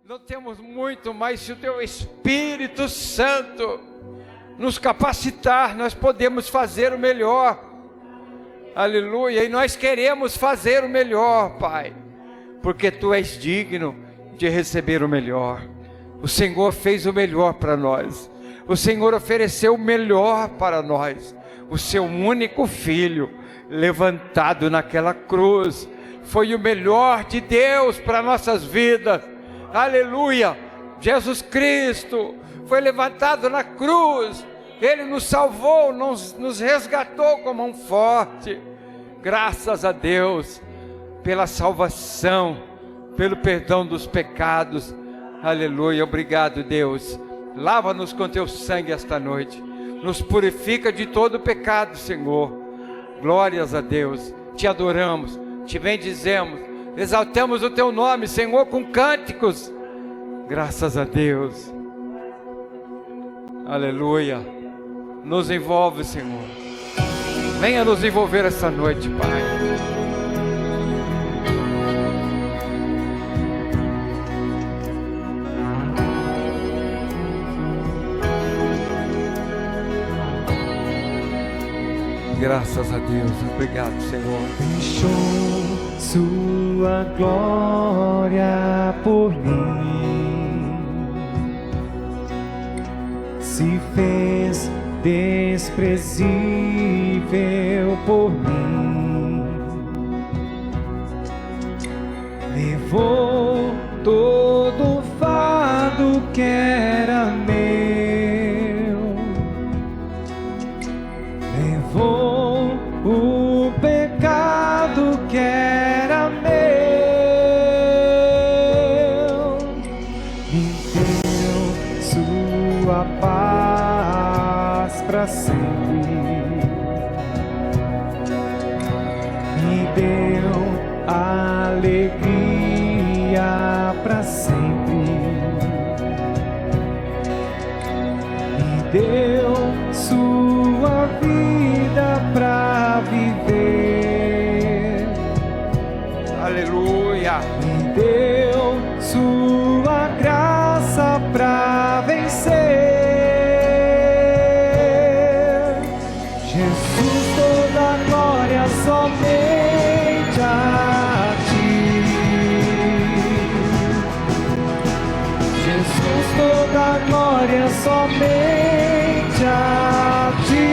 não temos muito, mas se o Teu Espírito Santo nos capacitar, nós podemos fazer o melhor. Aleluia, e nós queremos fazer o melhor, Pai, porque Tu és digno de receber o melhor. O Senhor fez o melhor para nós, o Senhor ofereceu o melhor para nós, o Seu único Filho, levantado naquela cruz, foi o melhor de Deus para nossas vidas. Aleluia, Jesus Cristo foi levantado na cruz, Ele nos salvou, nos resgatou com a mão forte. Graças a Deus pela salvação, pelo perdão dos pecados. Aleluia, obrigado, Deus. Lava-nos com Teu sangue esta noite, nos purifica de todo pecado, Senhor. Glórias a Deus, Te adoramos, Te bendizemos, exaltamos o Teu nome, Senhor, com cânticos. Graças a Deus. Aleluia. Nos envolve, Senhor. Venha nos envolver essa noite, Pai. Graças a Deus. Obrigado, Senhor. Deixou Sua glória por mim, se fez desprezível por mim, levou todo o fardo que era meu, levou o pecado que era meu, me deu Sua paz para sempre, me deu alegria para sempre, me deu Sua vida para viver. Aleluia. Me deu Sua graça para vencer. Jesus, toda a glória somente a Ti. Jesus, toda a glória somente a Ti.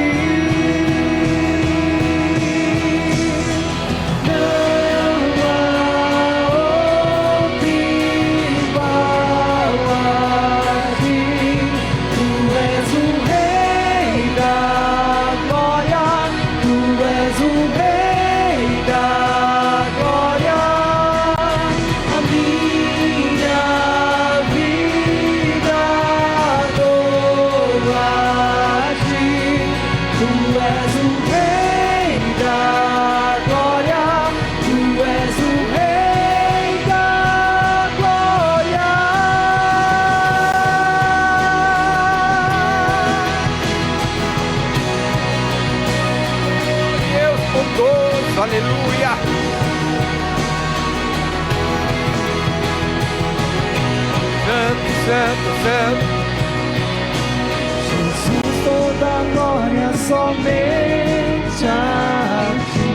Aleluia. Santo, santo, santo. Jesus, toda a glória somente a Ti.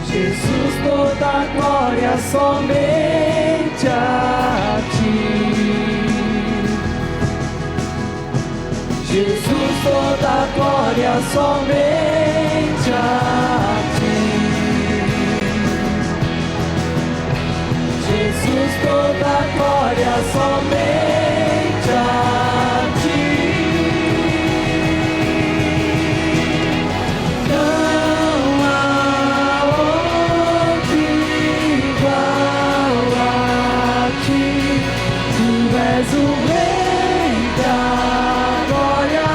Jesus, toda a glória somente a Ti. Jesus, toda a glória somente a Ti. Jesus, toda a glória somente a Ti. Não há outro igual a Ti. Tu és o Rei da glória,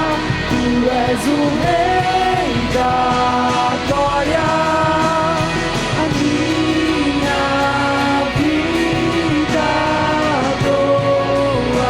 Tu és o Rei da glória. A minha vida dou a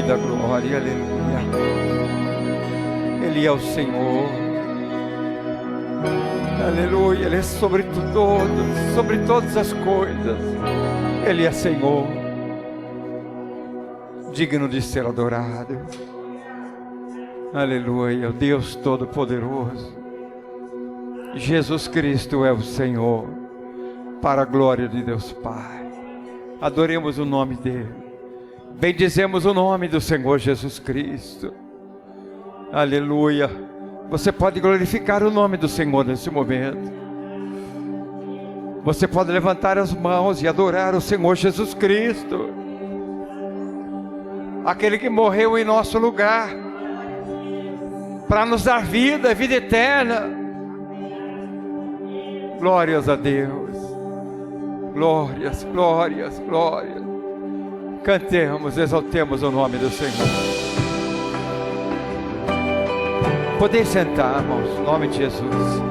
da glória, aleluia. Ele é o Senhor, aleluia. Ele é sobre todos, sobre todas as coisas. Ele é Senhor, digno de ser adorado, aleluia. O Deus Todo-Poderoso, Jesus Cristo é o Senhor, para a glória de Deus Pai. Adoremos o nome dEle, bendizemos o nome do Senhor Jesus Cristo, aleluia. Você pode glorificar o nome do Senhor nesse momento. Você pode levantar as mãos e adorar o Senhor Jesus Cristo, aquele que morreu em nosso lugar, para nos dar vida, vida eterna. Glórias a Deus, glórias, glórias, glórias. Cantemos, exaltemos o nome do Senhor. Podem sentar, irmãos, em nome de Jesus.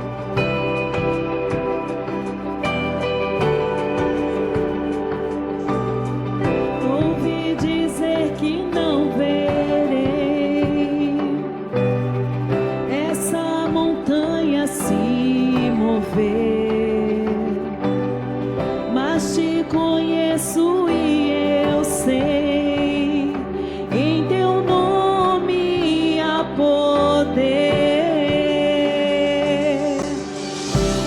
Ouvi dizer que não verei essa montanha se mover, mas te conheço e eu sei, em teu nome há poder.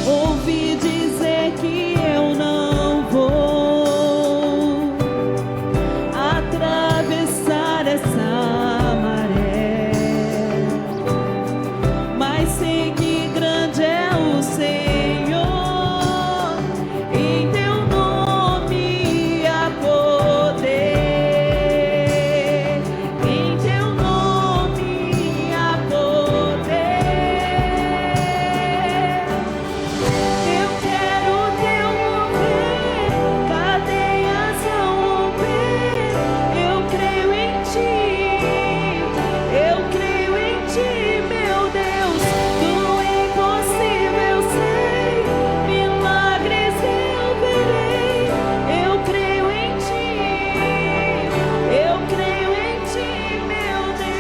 Ouvi dizer que eu não vou atravessar essa maré, mas sei que grande é o Senhor, em teu nome há poder, em teu nome há poder. Eu quero teu mover, cadeias vão romper. Eu creio em ti, meu Deus. Do impossível sei, milagres eu verei. Eu creio em ti, meu Deus.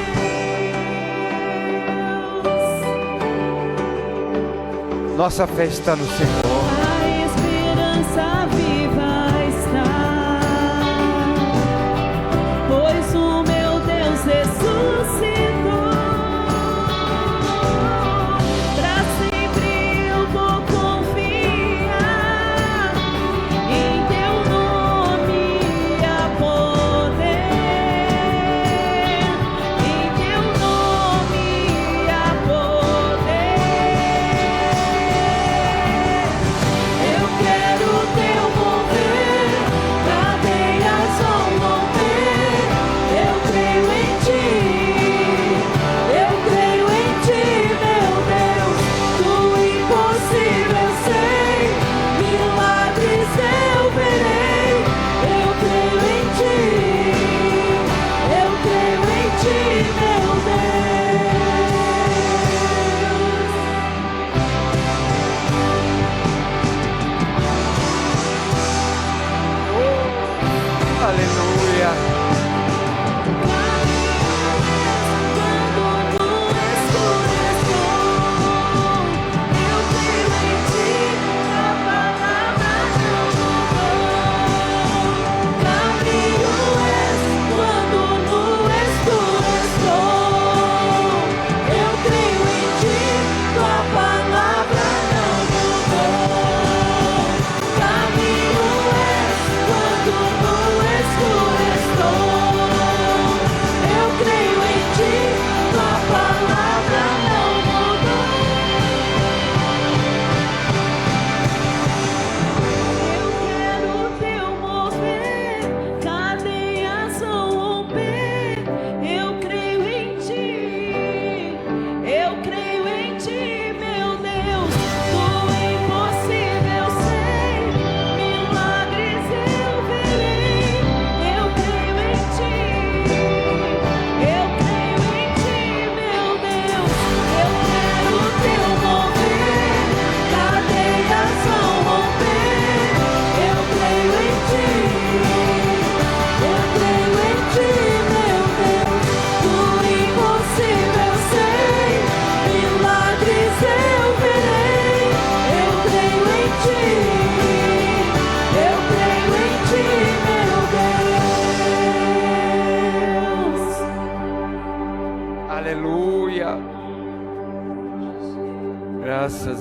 Nossa fé está no Senhor. A esperança viva está, pois o meu Deus ressuscitou. Pra sempre eu vou confiar, em teu nome há poder, em teu nome há poder.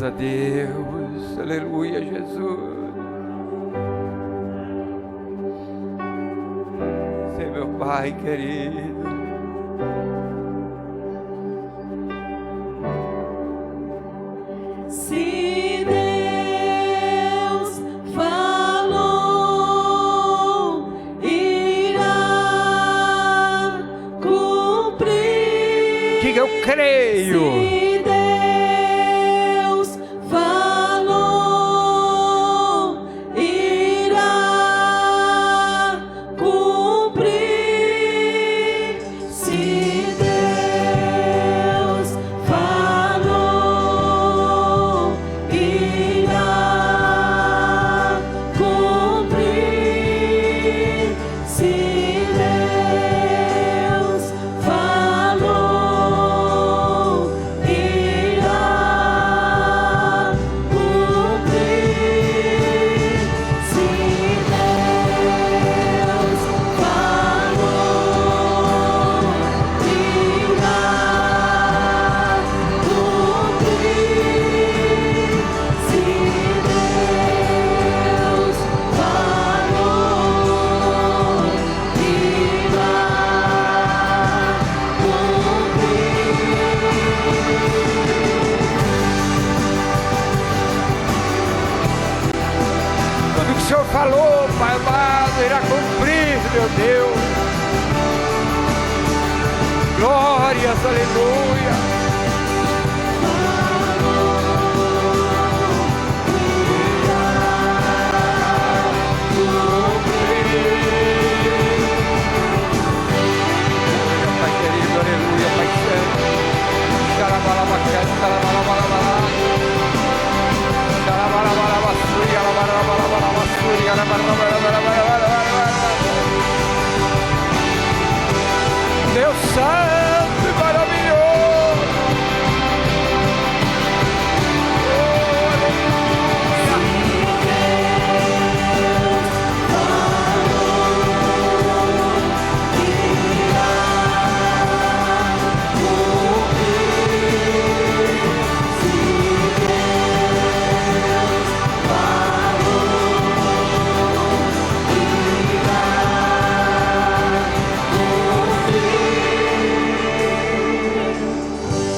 a Deus. Aleluia, Jesus. Sei, meu Pai querido. Se Deus falou, irá cumprir. Diga, eu creio. Se Deus falou, irá cumprir. Se Deus falou, irá cumprir. Se Deus falou, irá cumprir. Se Deus falou, irá cumprir. Se Deus falou, Tudo que o Senhor falou, Pai amado, irá cumprir, meu Deus. Glórias, aleluia. Pai querido, aleluia, Pai santo. Xarabalabacete, xarabalabalabalá. Xarabalabalabassuri, alabalabalabassuri, alabalabalabalabalabalabalabalabala. Deus santo e maravilhoso. Oh, aleluia.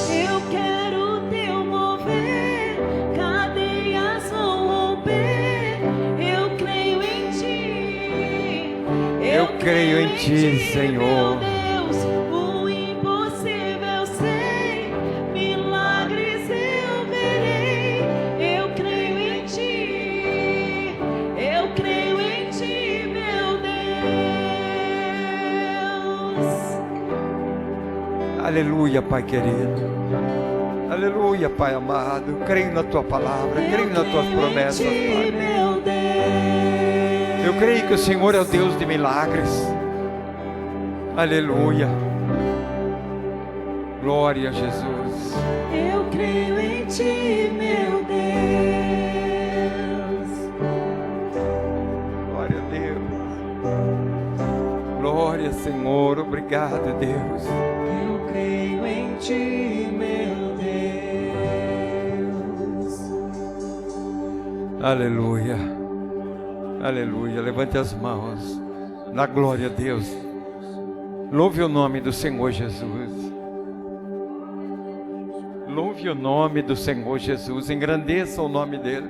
eu quero teu mover, cadeias vão romper. Eu creio em ti. Eu creio em ti, Senhor. Meu Deus, o impossível sei, milagres eu verei. Eu creio em ti. Eu creio em ti, meu Deus. Aleluia, Pai querido. Aleluia, Pai amado. Eu creio na tua palavra, creio nas tuas promessas, Pai. Meu Deus. Eu creio que o Senhor é o Deus de milagres. Aleluia. Glória a Jesus. Eu creio em ti, meu Deus. Glória a Deus. Glória, Senhor. Obrigado, Deus. Eu creio em ti, meu Deus. Aleluia. Aleluia. Levante as mãos. Na glória a Deus. Louve o nome do Senhor Jesus. Louve o nome do Senhor Jesus. Engrandeça o nome dele.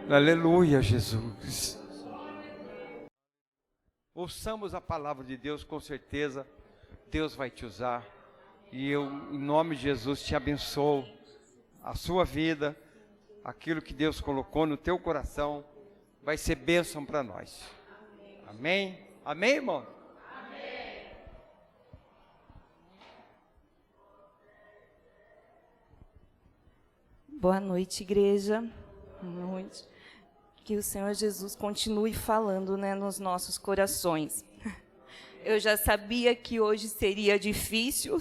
Aleluia, Jesus. Ouçamos a palavra de Deus, com certeza Deus vai te usar. E eu, em nome de Jesus, te abençoo. A sua vida, aquilo que Deus colocou no teu coração, vai ser bênção para nós. Amém? Amém, irmão? Amém. Boa noite, igreja. Boa noite. Que o Senhor Jesus continue falando, né, nos nossos corações. Eu já sabia que hoje seria difícil,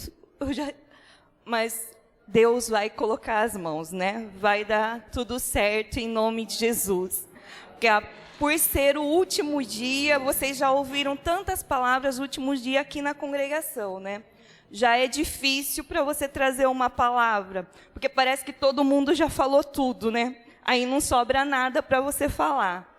mas Deus vai colocar as mãos, né? Vai dar tudo certo em nome de Jesus. Porque por ser o último dia, vocês já ouviram tantas palavras, último dia aqui na congregação, né? já é difícil para você trazer uma palavra, porque parece que todo mundo já falou tudo, né? Aí não sobra nada para você falar.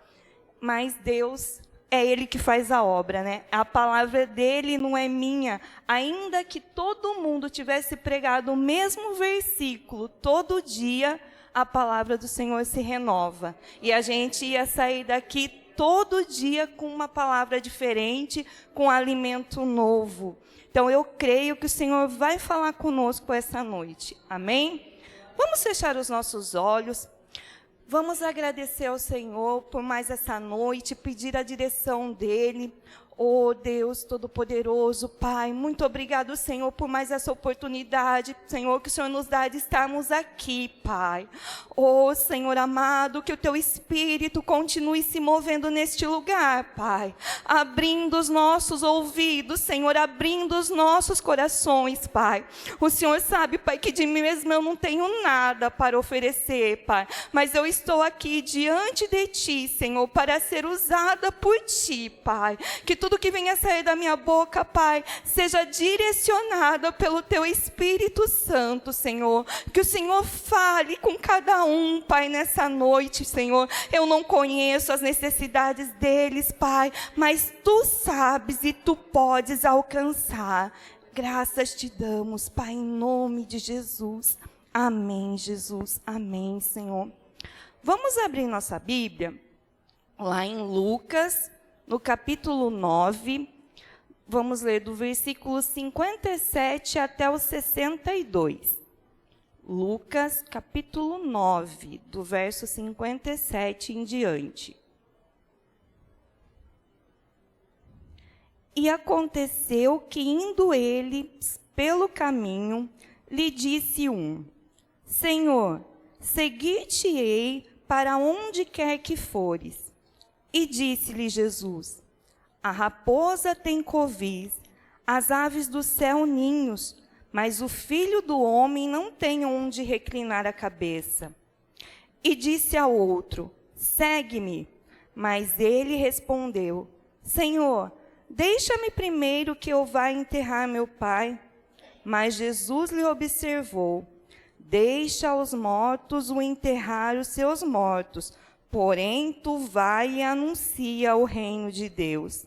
Mas Deus, é Ele que faz a obra, né? A palavra dele não é minha. Ainda que todo mundo tivesse pregado o mesmo versículo todo dia, a palavra do Senhor se renova. E a gente ia sair daqui todo dia com uma palavra diferente, com alimento novo. Então eu creio que o Senhor vai falar conosco essa noite. Amém? Vamos fechar os nossos olhos. Vamos agradecer ao Senhor por mais essa noite, pedir a direção dEle. Oh Deus Todo-Poderoso, Pai, muito obrigado, Senhor, por mais essa oportunidade, Senhor, que o Senhor nos dá de estarmos aqui, Pai. Oh Senhor amado, que o Teu Espírito continue se movendo neste lugar, Pai. Abrindo os nossos ouvidos, Senhor, abrindo os nossos corações, Pai. O Senhor sabe, Pai, que de mim mesmo eu não tenho nada para oferecer, Pai. Mas eu estou aqui diante de Ti, Senhor, para ser usada por Ti, Pai. Que tudo que venha a sair da minha boca, Pai, seja direcionada pelo Teu Espírito Santo, Senhor. Que o Senhor fale com cada um, Pai, nessa noite, Senhor. Eu não conheço as necessidades deles, Pai, mas Tu sabes e Tu podes alcançar. Graças Te damos, Pai, em nome de Jesus. Amém, Jesus. Amém, Senhor. Vamos abrir nossa Bíblia lá em Lucas, no capítulo 9, vamos ler do versículo 57 até o 62. Lucas, capítulo 9, do verso 57 em diante. E aconteceu que, indo eles pelo caminho, lhe disse um: Senhor, seguir-te-ei para onde quer que fores. E disse-lhe Jesus: a raposa tem covis, as aves do céu ninhos, mas o Filho do Homem não tem onde reclinar a cabeça. E disse ao outro: segue-me. Mas ele respondeu: Senhor, deixa-me primeiro que eu vá enterrar meu pai. Mas Jesus lhe observou: deixa aos mortos o enterrar os seus mortos. Porém, tu vai e anuncia o reino de Deus.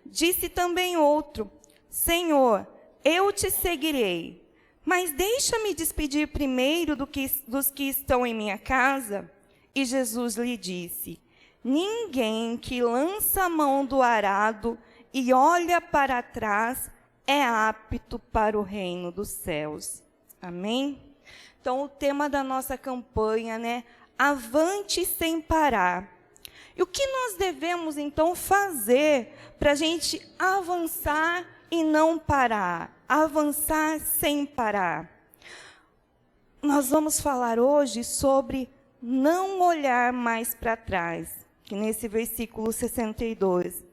Disse também outro: Senhor, eu te seguirei, mas deixa-me despedir primeiro dos que estão em minha casa. E Jesus lhe disse: ninguém que lança a mão do arado e olha para trás é apto para o reino dos céus. Amém? Então, o tema da nossa campanha, né? Avante sem parar. E o que nós devemos, então, fazer para a gente avançar e não parar? Avançar sem parar. Nós vamos falar hoje sobre não olhar mais para trás, que nesse versículo 62.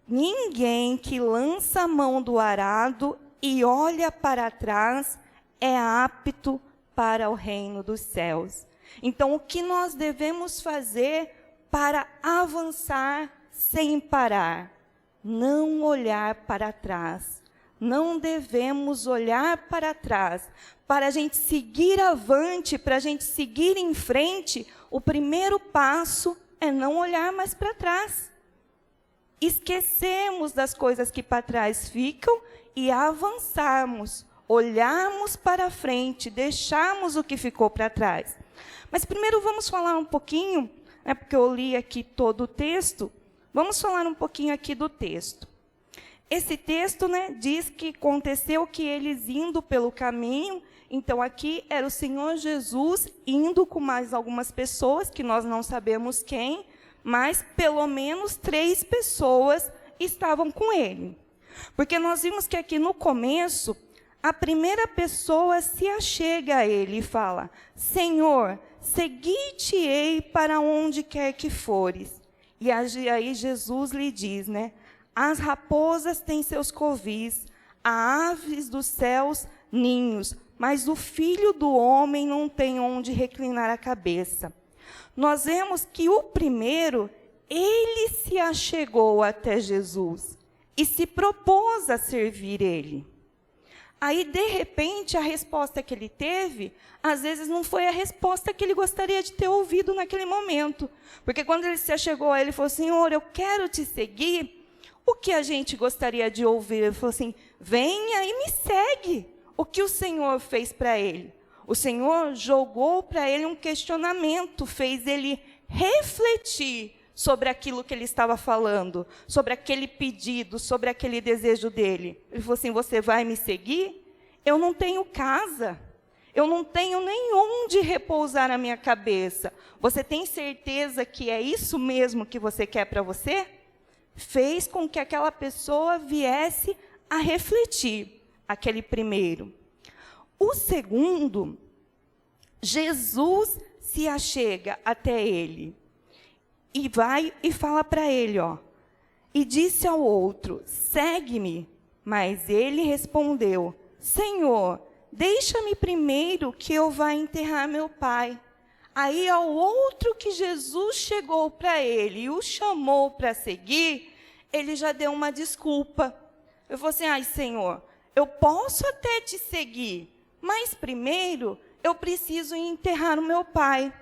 Ninguém que lança a mão do arado e olha para trás é apto para o reino dos céus. Então, o que nós devemos fazer para avançar sem parar? Não olhar para trás. Não devemos olhar para trás. Para a gente seguir avante, para a gente seguir em frente, o primeiro passo é não olhar mais para trás. Esquecermos das coisas que para trás ficam e avançarmos. Olharmos para frente, deixarmos o que ficou para trás. Mas primeiro vamos falar um pouquinho, né, porque eu li aqui todo o texto, vamos falar um pouquinho aqui do texto. Esse texto, né, diz que aconteceu que eles indo pelo caminho, então aqui era o Senhor Jesus indo com mais algumas pessoas, que nós não sabemos quem, mas pelo menos 3 pessoas estavam com ele. Porque nós vimos que aqui no começo, a primeira pessoa se achega a ele e fala: Senhor, seguir-te-ei para onde quer que fores. E aí Jesus lhe diz, né? As raposas têm seus covis, as aves dos céus ninhos, mas o Filho do Homem não tem onde reclinar a cabeça. Nós vemos que o primeiro, ele se achegou até Jesus e se propôs a servir ele. Aí, de repente, a resposta que ele teve, às vezes não foi a resposta que ele gostaria de ter ouvido naquele momento. Porque quando ele se achegou a ele e falou, Senhor, eu quero te seguir, o que a gente gostaria de ouvir? Ele falou assim, venha e me segue. O que o Senhor fez para ele? O Senhor jogou para ele um questionamento, fez ele refletir sobre aquilo que ele estava falando, sobre aquele pedido, sobre aquele desejo dele. Ele falou assim, você vai me seguir? Eu não tenho casa, eu não tenho nem onde repousar a minha cabeça. Você tem certeza que é isso mesmo que você quer para você? Fez com que aquela pessoa viesse a refletir, aquele primeiro. O segundo, Jesus se achega até ele. E vai e fala para ele, ó. E disse ao outro, segue-me. Mas ele respondeu, Senhor, deixa-me primeiro que eu vá enterrar meu pai. Aí ao outro que Jesus chegou para ele e o chamou para seguir, ele já deu uma desculpa. Eu falei assim, ai Senhor, eu posso até te seguir, mas primeiro eu preciso enterrar o meu pai.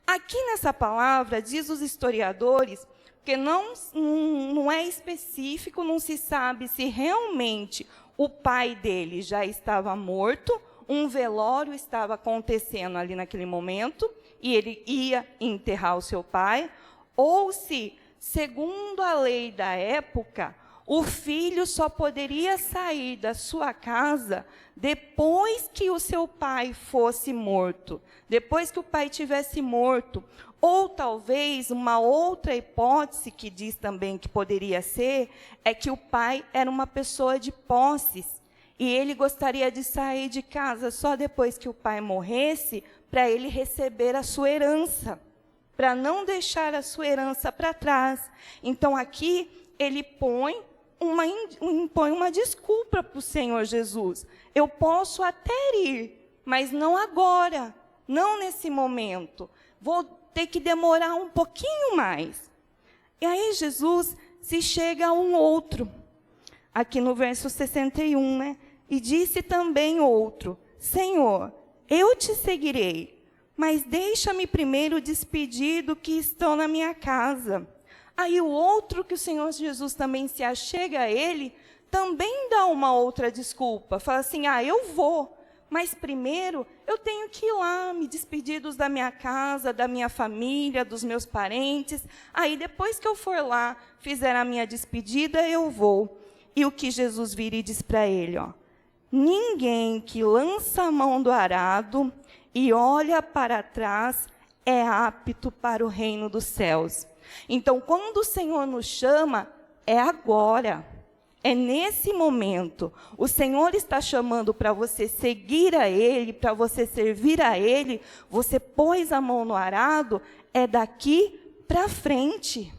Aqui nessa palavra, diz os historiadores, que não é específico, não se sabe se realmente o pai dele já estava morto, um velório estava acontecendo ali naquele momento, e ele ia enterrar o seu pai, ou se, segundo a lei da época, o filho só poderia sair da sua casa depois que o seu pai fosse morto, depois que o pai tivesse morto, ou talvez uma outra hipótese que diz também que poderia ser, é que o pai era uma pessoa de posses, e ele gostaria de sair de casa só depois que o pai morresse, para ele receber a sua herança, para não deixar a sua herança para trás. Então aqui ele impõe uma desculpa para o Senhor Jesus. Eu posso até ir, mas não agora, não nesse momento. Vou ter que demorar um pouquinho mais. E aí Jesus se chega a um outro, aqui no verso 61, né? E disse também outro, Senhor, eu te seguirei, mas deixa-me primeiro despedir do que estão na minha casa. Aí o outro, que o Senhor Jesus também se achega a ele, também dá uma outra desculpa. Fala assim, eu vou, mas primeiro eu tenho que ir lá, me despedir dos da minha casa, da minha família, dos meus parentes. Aí depois que eu for lá, fizer a minha despedida, eu vou. E o que Jesus vira e diz para ele, ó, ninguém que lança a mão do arado e olha para trás é apto para o reino dos céus. Então, quando o Senhor nos chama, é agora, é nesse momento. O Senhor está chamando para você seguir a Ele, para você servir a Ele. Você pôs a mão no arado, é daqui para frente.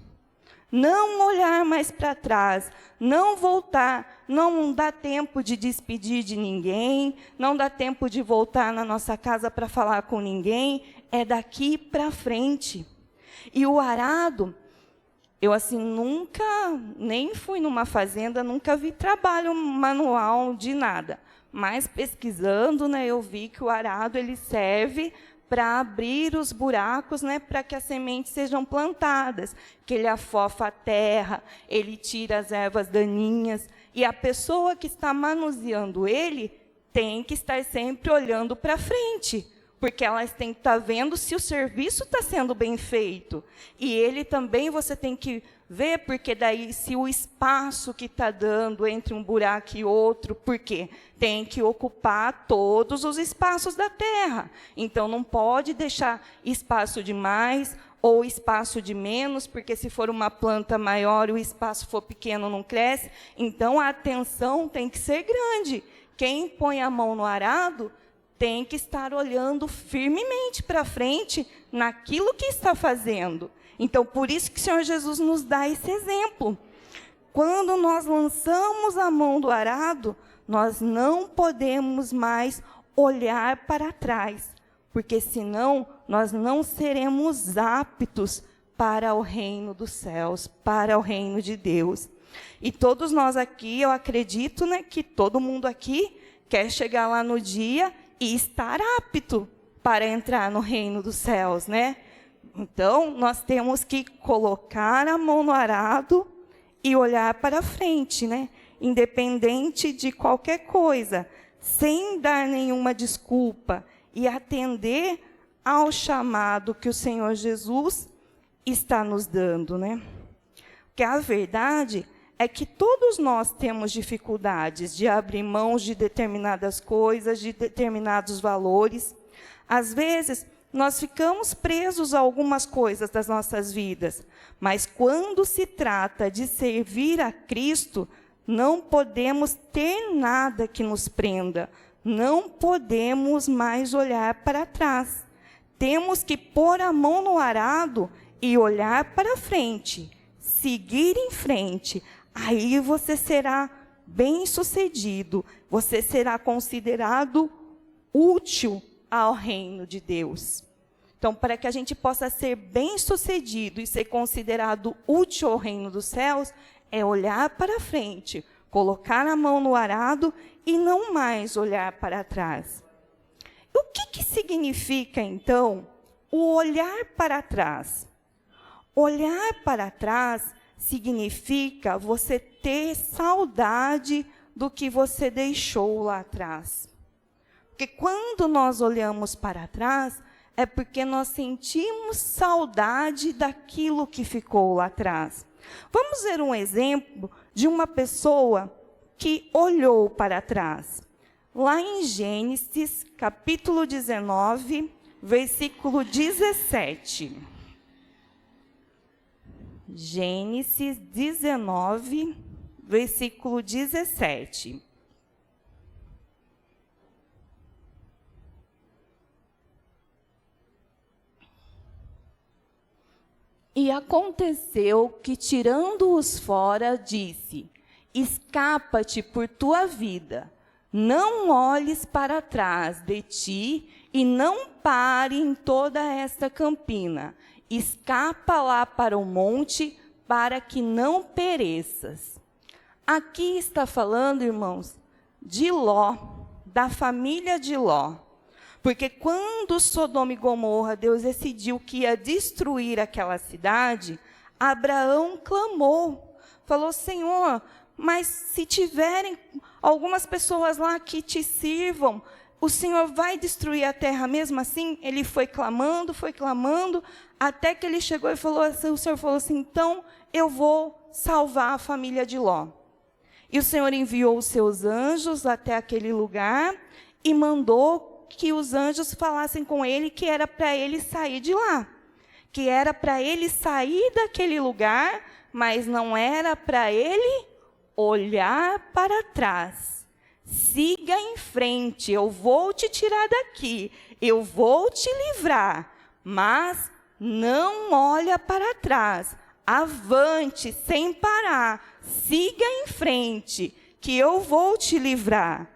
Não olhar mais para trás, não voltar, não dá tempo de despedir de ninguém, não dá tempo de voltar na nossa casa para falar com ninguém, é daqui para frente. E o arado, eu assim nunca, nem fui numa fazenda, nunca vi trabalho manual de nada. Mas pesquisando, né, eu vi que o arado ele serve para abrir os buracos, né, para que as sementes sejam plantadas, que ele afofa a terra, ele tira as ervas daninhas, e a pessoa que está manuseando ele tem que estar sempre olhando para frente, porque elas têm que estar vendo se o serviço está sendo bem feito. E ele também você tem que ver, porque daí se o espaço que está dando entre um buraco e outro, porque tem que ocupar todos os espaços da terra. Então não pode deixar espaço de mais ou espaço de menos, porque se for uma planta maior e o espaço for pequeno não cresce. Então a atenção tem que ser grande. Quem põe a mão no arado tem que estar olhando firmemente para frente naquilo que está fazendo. Então, por isso que o Senhor Jesus nos dá esse exemplo. Quando nós lançamos a mão do arado, nós não podemos mais olhar para trás, porque senão nós não seremos aptos para o reino dos céus, para o reino de Deus. E todos nós aqui, eu acredito, né, que todo mundo aqui quer chegar lá no dia e estar apto para entrar no reino dos céus, né? Então, nós temos que colocar a mão no arado e olhar para frente, né? Independente de qualquer coisa, sem dar nenhuma desculpa, e atender ao chamado que o Senhor Jesus está nos dando, né? Porque a verdade é que todos nós temos dificuldades de abrir mão de determinadas coisas, de determinados valores. Às vezes, nós ficamos presos a algumas coisas das nossas vidas, mas quando se trata de servir a Cristo, não podemos ter nada que nos prenda, não podemos mais olhar para trás. Temos que pôr a mão no arado e olhar para frente, seguir em frente. Aí você será bem-sucedido, você será considerado útil ao reino de Deus. Então, para que a gente possa ser bem-sucedido e ser considerado útil ao reino dos céus, é olhar para frente, colocar a mão no arado e não mais olhar para trás. O que significa, então, o olhar para trás? Olhar para trás significa você ter saudade do que você deixou lá atrás. Porque quando nós olhamos para trás, é porque nós sentimos saudade daquilo que ficou lá atrás. Vamos ver um exemplo de uma pessoa que olhou para trás. Lá em Gênesis, capítulo 19, versículo 17. Gênesis 19, versículo 17. E aconteceu que, tirando-os fora, disse: escapa-te por tua vida, não olhes para trás de ti e não pare em toda esta campina. Escapa lá para o monte, para que não pereças. Aqui está falando, irmãos, de Ló, da família de Ló. Porque quando Sodoma e Gomorra, Deus decidiu que ia destruir aquela cidade, Abraão clamou, falou: Senhor, mas se tiverem algumas pessoas lá que te sirvam, o Senhor vai destruir a terra mesmo assim? Ele foi clamando, até que ele chegou e falou assim, o Senhor falou assim: então eu vou salvar a família de Ló. E o Senhor enviou os seus anjos até aquele lugar e mandou que os anjos falassem com ele que era para ele sair de lá, que era para ele sair daquele lugar, mas não era para ele olhar para trás. Siga em frente, eu vou te tirar daqui, eu vou te livrar, mas não olha para trás, avante sem parar, siga em frente, que eu vou te livrar.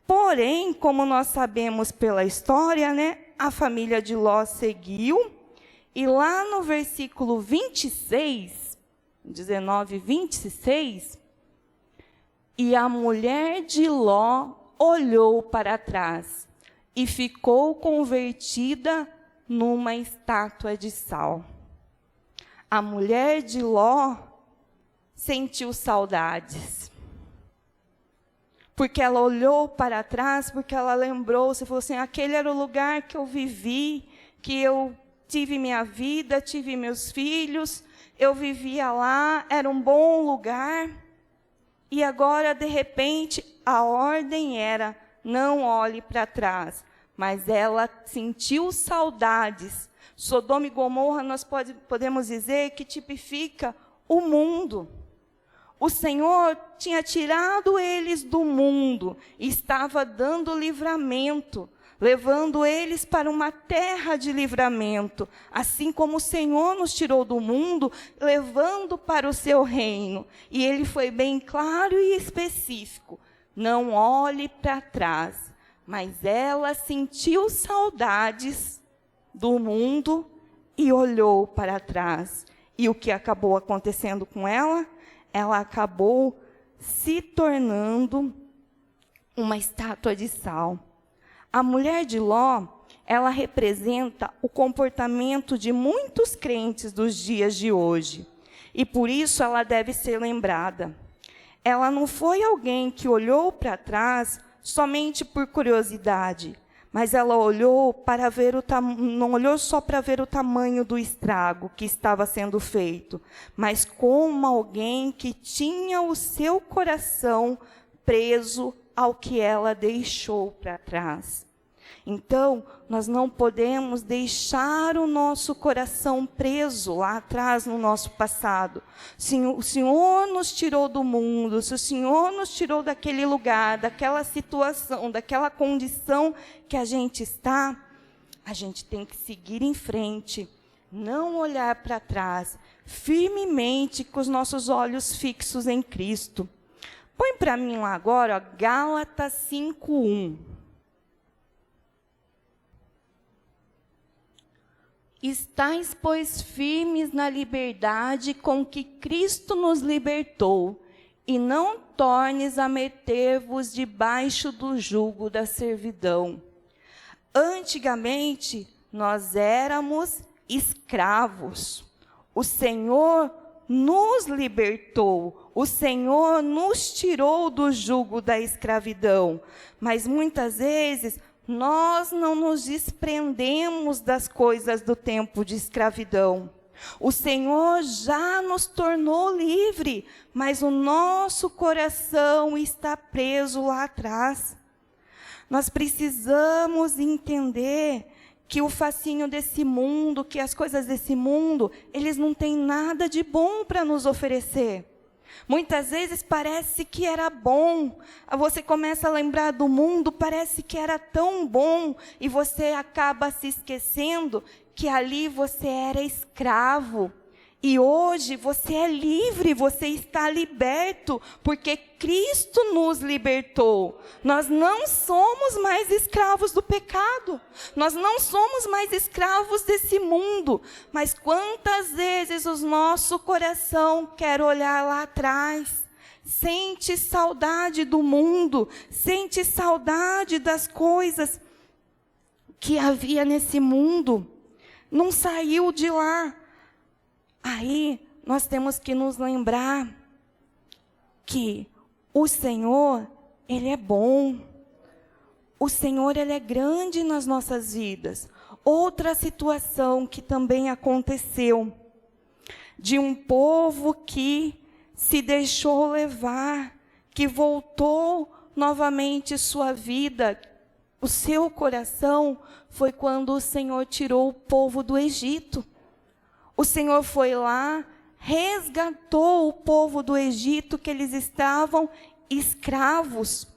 Porém, como nós sabemos pela história, né, a família de Ló seguiu, e lá no versículo 26, 19, 26, e a mulher de Ló olhou para trás e ficou convertida numa estátua de sal. A mulher de Ló sentiu saudades. Porque ela olhou para trás, porque ela lembrou, você falou assim: aquele era o lugar que eu vivi, que eu tive minha vida, tive meus filhos, eu vivia lá, era um bom lugar. E agora, de repente, a ordem era: não olhe para trás. Mas ela sentiu saudades. Sodoma e Gomorra, nós podemos dizer que tipifica o mundo. O Senhor tinha tirado eles do mundo, estava dando livramento, levando eles para uma terra de livramento, assim como o Senhor nos tirou do mundo, levando para o seu reino. E ele foi bem claro e específico: não olhe para trás. Mas ela sentiu saudades do mundo e olhou para trás. E o que acabou acontecendo com ela? Ela acabou se tornando uma estátua de sal. A mulher de Ló, ela representa o comportamento de muitos crentes dos dias de hoje. E por isso ela deve ser lembrada. Ela não foi alguém que olhou para trás somente por curiosidade, mas ela olhou para ver não olhou só para ver o tamanho do estrago que estava sendo feito, mas como alguém que tinha o seu coração preso ao que ela deixou para trás. Então, nós não podemos deixar o nosso coração preso lá atrás no nosso passado. Se o Senhor nos tirou do mundo, se o Senhor nos tirou daquele lugar, daquela situação, daquela condição que a gente está, a gente tem que seguir em frente, não olhar para trás, firmemente com os nossos olhos fixos em Cristo. Põe para mim lá agora, ó, Gálatas 5:1. Estais, pois, firmes na liberdade com que Cristo nos libertou, e não tornes a meter-vos debaixo do jugo da servidão. Antigamente, nós éramos escravos. O Senhor nos libertou, o Senhor nos tirou do jugo da escravidão, mas muitas vezes nós não nos desprendemos das coisas do tempo de escravidão. O Senhor já nos tornou livre, mas o nosso coração está preso lá atrás. Nós precisamos entender que o fascínio desse mundo, que as coisas desse mundo, eles não têm nada de bom para nos oferecer. Muitas vezes parece que era bom, você começa a lembrar do mundo, parece que era tão bom, e você acaba se esquecendo que ali você era escravo. E hoje você é livre, você está liberto, porque Cristo nos libertou. Nós não somos mais escravos do pecado, nós não somos mais escravos desse mundo. Mas quantas vezes o nosso coração quer olhar lá atrás, sente saudade do mundo, sente saudade das coisas que havia nesse mundo, não saiu de lá. Aí, nós temos que nos lembrar que o Senhor, Ele é bom. O Senhor, Ele é grande nas nossas vidas. Outra situação que também aconteceu, de um povo que se deixou levar, que voltou novamente sua vida, o seu coração, foi quando o Senhor tirou o povo do Egito. O Senhor foi lá, resgatou o povo do Egito, que eles estavam escravos.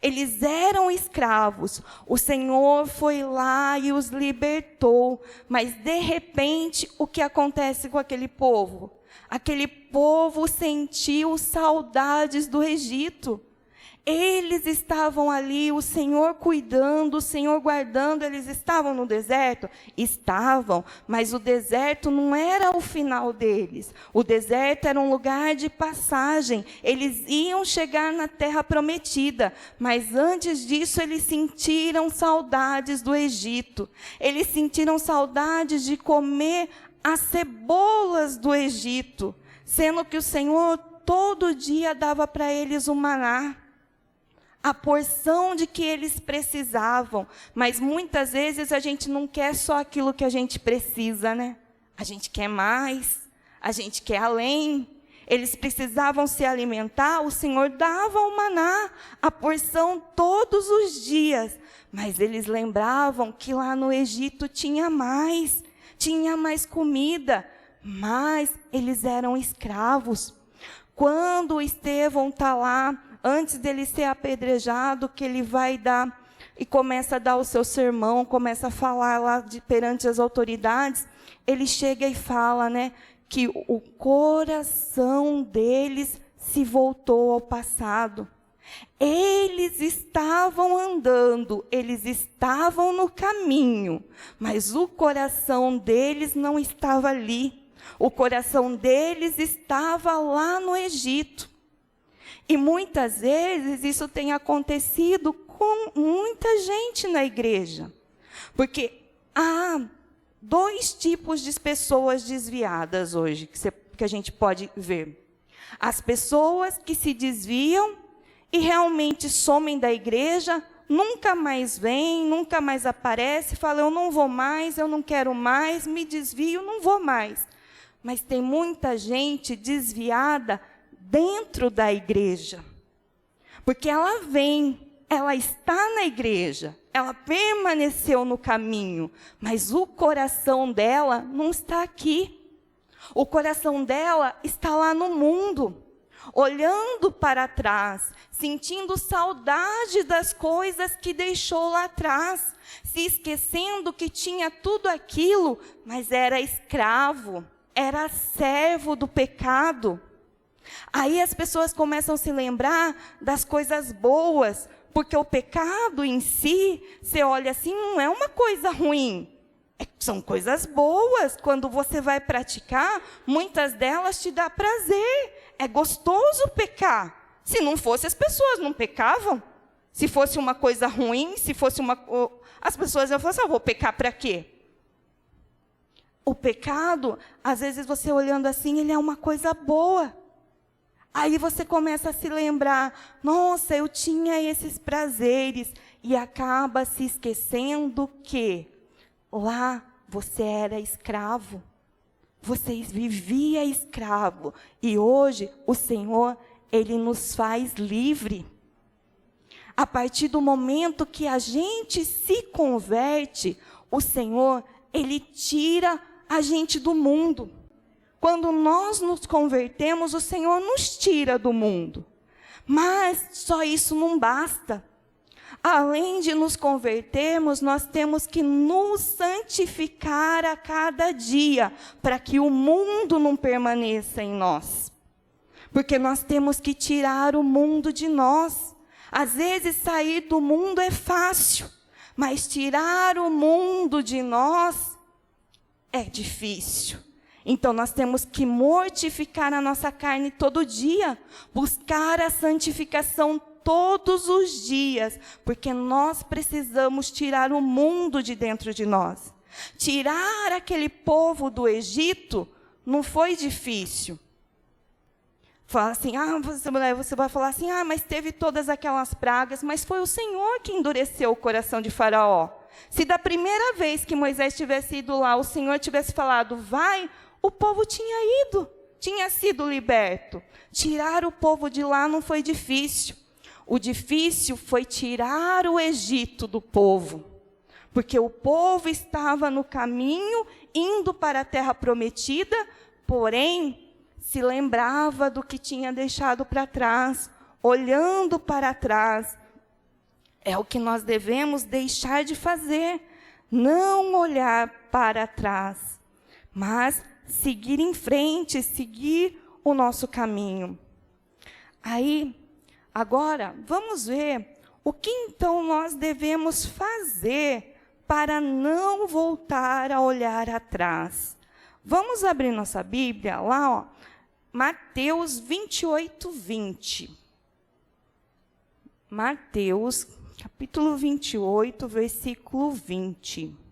Eles eram escravos. O Senhor foi lá e os libertou. Mas, de repente, o que acontece com aquele povo? Aquele povo sentiu saudades do Egito. Eles estavam ali, o Senhor cuidando, o Senhor guardando. Eles estavam no deserto? Estavam, mas o deserto não era o final deles. O deserto era um lugar de passagem. Eles iam chegar na terra prometida, mas antes disso eles sentiram saudades do Egito. Eles sentiram saudades de comer as cebolas do Egito, sendo que o Senhor todo dia dava para eles o maná, a porção de que eles precisavam. Mas muitas vezes a gente não quer só aquilo que a gente precisa, né? A gente quer mais, a gente quer além. Eles precisavam se alimentar, o Senhor dava o maná, a porção todos os dias. Mas eles lembravam que lá no Egito tinha mais comida, mas eles eram escravos. Quando Estevão está lá, antes dele ser apedrejado, que ele vai dar, e começa a dar o seu sermão, começa a falar lá perante as autoridades, ele chega e fala, né, que o coração deles se voltou ao passado. Eles estavam andando, eles estavam no caminho, mas o coração deles não estava ali. O coração deles estava lá no Egito. E muitas vezes isso tem acontecido com muita gente na igreja. Porque há 2 tipos de pessoas desviadas hoje, que a gente pode ver. As pessoas que se desviam e realmente somem da igreja, nunca mais vêm, nunca mais aparecem, falam, eu não vou mais, eu não quero mais, me desvio, não vou mais. Mas tem muita gente desviada dentro da igreja. Porque ela vem, ela está na igreja, ela permaneceu no caminho, mas o coração dela não está aqui. O coração dela está lá no mundo, olhando para trás, sentindo saudade das coisas que deixou lá atrás, se esquecendo que tinha tudo aquilo, mas era escravo, era servo do pecado. Aí as pessoas começam a se lembrar das coisas boas, porque o pecado em si, você olha assim, não é uma coisa ruim. São coisas boas, quando você vai praticar, muitas delas te dão prazer. É gostoso pecar. Se não fosse, as pessoas não pecavam. Se fosse uma coisa ruim, se fosse as pessoas iam falar assim, vou pecar para quê? O pecado, às vezes você olhando assim, ele é uma coisa boa. Aí você começa a se lembrar, nossa, eu tinha esses prazeres, e acaba se esquecendo que lá você era escravo, você vivia escravo, e hoje o Senhor, Ele nos faz livre. A partir do momento que a gente se converte, o Senhor, Ele tira a gente do mundo. Quando nós nos convertemos, o Senhor nos tira do mundo. Mas só isso não basta. Além de nos convertermos, nós temos que nos santificar a cada dia, para que o mundo não permaneça em nós. Porque nós temos que tirar o mundo de nós. Às vezes sair do mundo é fácil, mas tirar o mundo de nós é difícil. Então, nós temos que mortificar a nossa carne todo dia, buscar a santificação todos os dias, porque nós precisamos tirar o mundo de dentro de nós. Tirar aquele povo do Egito não foi difícil. Fala assim, você vai falar assim, mas teve todas aquelas pragas, mas foi o Senhor que endureceu o coração de Faraó. Se da primeira vez que Moisés tivesse ido lá, o Senhor tivesse falado, vai, o povo tinha ido, tinha sido liberto. Tirar o povo de lá não foi difícil. O difícil foi tirar o Egito do povo. Porque o povo estava no caminho, indo para a terra prometida, porém, se lembrava do que tinha deixado para trás, olhando para trás. É o que nós devemos deixar de fazer. Não olhar para trás, mas seguir em frente, seguir o nosso caminho. Aí, agora, vamos ver o que então nós devemos fazer para não voltar a olhar atrás. Vamos abrir nossa Bíblia lá, Mateus 28, 20. Mateus, capítulo 28, versículo 20.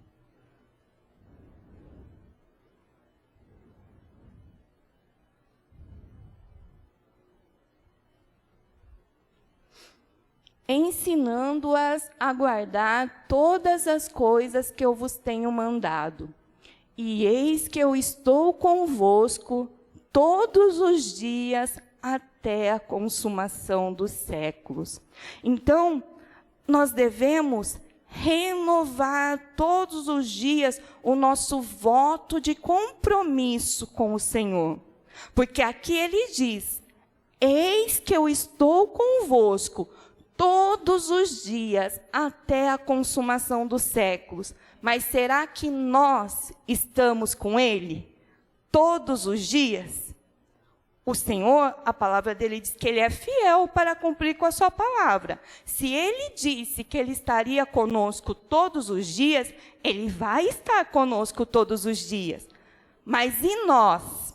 Ensinando-as a guardar todas as coisas que eu vos tenho mandado. E eis que eu estou convosco todos os dias até a consumação dos séculos. Então, nós devemos renovar todos os dias o nosso voto de compromisso com o Senhor. Porque aqui ele diz, eis que eu estou convosco todos os dias, até a consumação dos séculos. Mas será que nós estamos com Ele todos os dias? O Senhor, a palavra dele diz que Ele é fiel para cumprir com a sua palavra. Se Ele disse que Ele estaria conosco todos os dias, Ele vai estar conosco todos os dias. Mas e nós?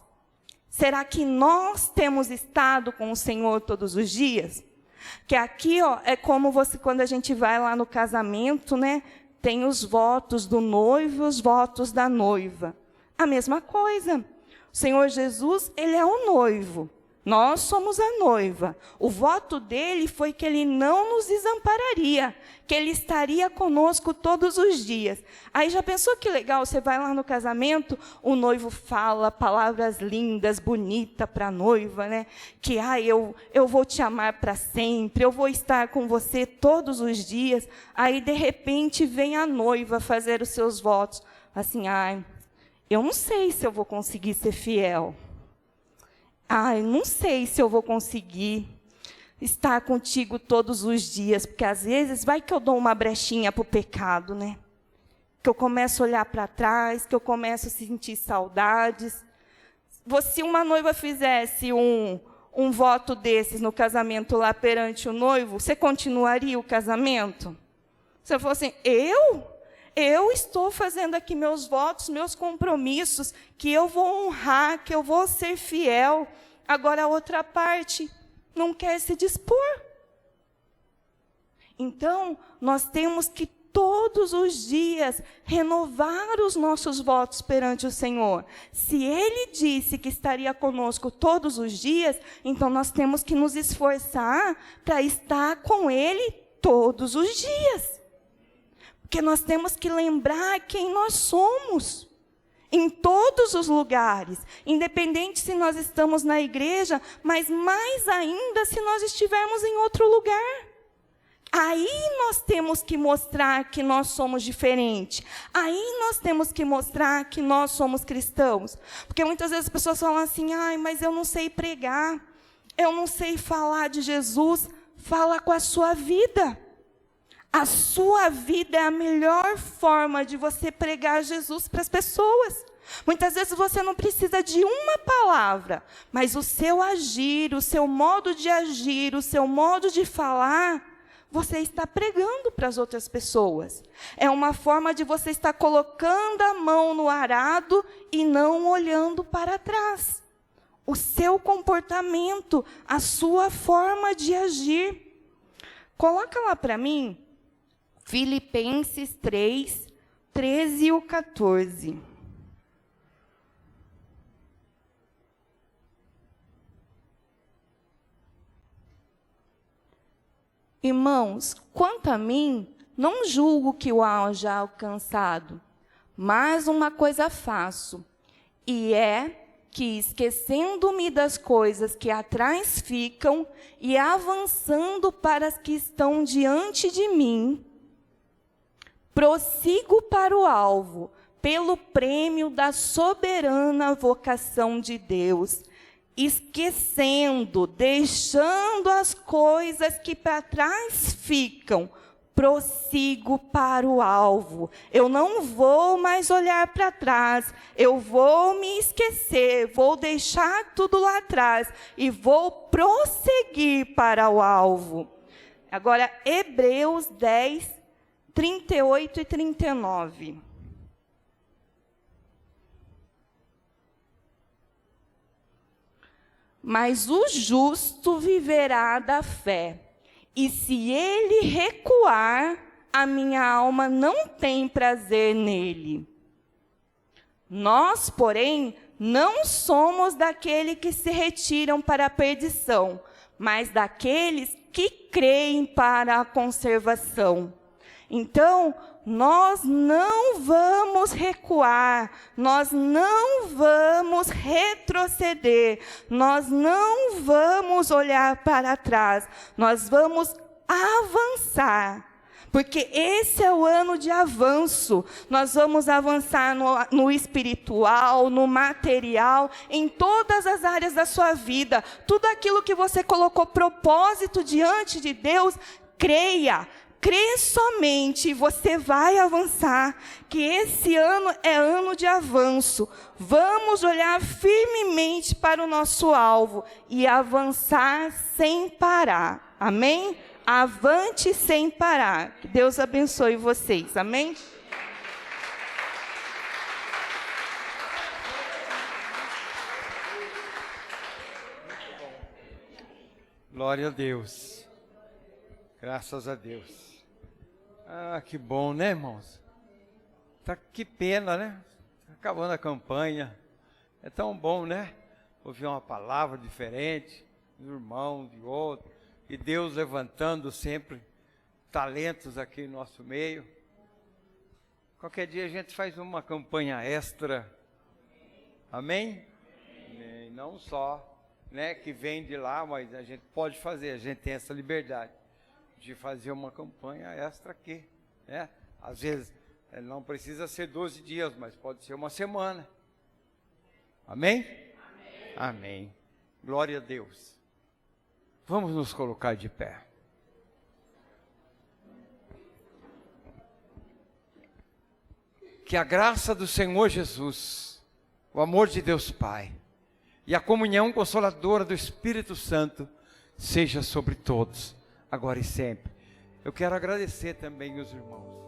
Será que nós temos estado com o Senhor todos os dias? Que aqui, ó, é como quando a gente vai lá no casamento, né? Tem os votos do noivo e os votos da noiva. A mesma coisa. O Senhor Jesus, ele é o noivo. Nós somos a noiva. O voto dele foi que ele não nos desampararia, que ele estaria conosco todos os dias. Aí já pensou que legal? Você vai lá no casamento, o noivo fala palavras lindas, bonitas para a noiva, né? Que eu vou te amar para sempre, eu vou estar com você todos os dias. Aí, de repente, vem a noiva fazer os seus votos. Assim, eu não sei se eu vou conseguir ser fiel. Não sei se eu vou conseguir estar contigo todos os dias, porque às vezes vai que eu dou uma brechinha para o pecado, né? Que eu começo a olhar para trás, que eu começo a sentir saudades. Se uma noiva fizesse um voto desses no casamento lá perante o noivo, você continuaria o casamento? Você falou assim, eu estou fazendo aqui meus votos, meus compromissos, que eu vou honrar, que eu vou ser fiel. Agora a outra parte não quer se dispor. Então, nós temos que todos os dias renovar os nossos votos perante o Senhor. Se Ele disse que estaria conosco todos os dias, então nós temos que nos esforçar para estar com Ele todos os dias. Porque nós temos que lembrar quem nós somos, em todos os lugares, independente se nós estamos na igreja, mas mais ainda se nós estivermos em outro lugar. Aí nós temos que mostrar que nós somos diferentes. Aí nós temos que mostrar que nós somos cristãos. Porque muitas vezes as pessoas falam assim, mas eu não sei pregar, eu não sei falar de Jesus. Fala com a sua vida. A sua vida é a melhor forma de você pregar Jesus para as pessoas. Muitas vezes você não precisa de uma palavra, mas o seu agir, o seu modo de agir, o seu modo de falar, você está pregando para as outras pessoas. É uma forma de você estar colocando a mão no arado e não olhando para trás. O seu comportamento, a sua forma de agir. Coloca lá para mim, Filipenses 3, 13 e 14. Irmãos, quanto a mim, não julgo que o haja alcançado, mas uma coisa faço, e é que, esquecendo-me das coisas que atrás ficam e avançando para as que estão diante de mim, prossigo para o alvo, pelo prêmio da soberana vocação de Deus, esquecendo, deixando as coisas que para trás ficam, prossigo para o alvo. Eu não vou mais olhar para trás, eu vou me esquecer, vou deixar tudo lá atrás e vou prosseguir para o alvo. Agora, Hebreus 10, 38 e 39. Mas o justo viverá da fé, e se ele recuar, a minha alma não tem prazer nele. Nós, porém, não somos daqueles que se retiram para a perdição, mas daqueles que creem para a conservação. Então, nós não vamos recuar, nós não vamos retroceder, nós não vamos olhar para trás, nós vamos avançar. Porque esse é o ano de avanço. Nós vamos avançar no espiritual, no material, em todas as áreas da sua vida. Tudo aquilo que você colocou propósito diante de Deus, creia. Crê somente, você vai avançar, que esse ano é ano de avanço. Vamos olhar firmemente para o nosso alvo e avançar sem parar. Amém? Avante sem parar. Que Deus abençoe vocês. Amém? Glória a Deus. Graças a Deus. Ah, que bom, né, irmãos? Que pena, né? Tá acabando a campanha. É tão bom, né? Ouvir uma palavra diferente, de um irmão, de outro, e Deus levantando sempre talentos aqui no nosso meio. Qualquer dia a gente faz uma campanha extra. Amém? E não só, né, que vem de lá, mas a gente pode fazer, a gente tem essa liberdade de fazer uma campanha extra aqui, né? Às vezes não precisa ser 12 dias, mas pode ser uma semana. Amém? Amém. Amém. Glória a Deus. Vamos nos colocar de pé. Que a graça do Senhor Jesus, o amor de Deus Pai e a comunhão consoladora do Espírito Santo seja sobre todos, agora e sempre. Eu quero agradecer também os irmãos.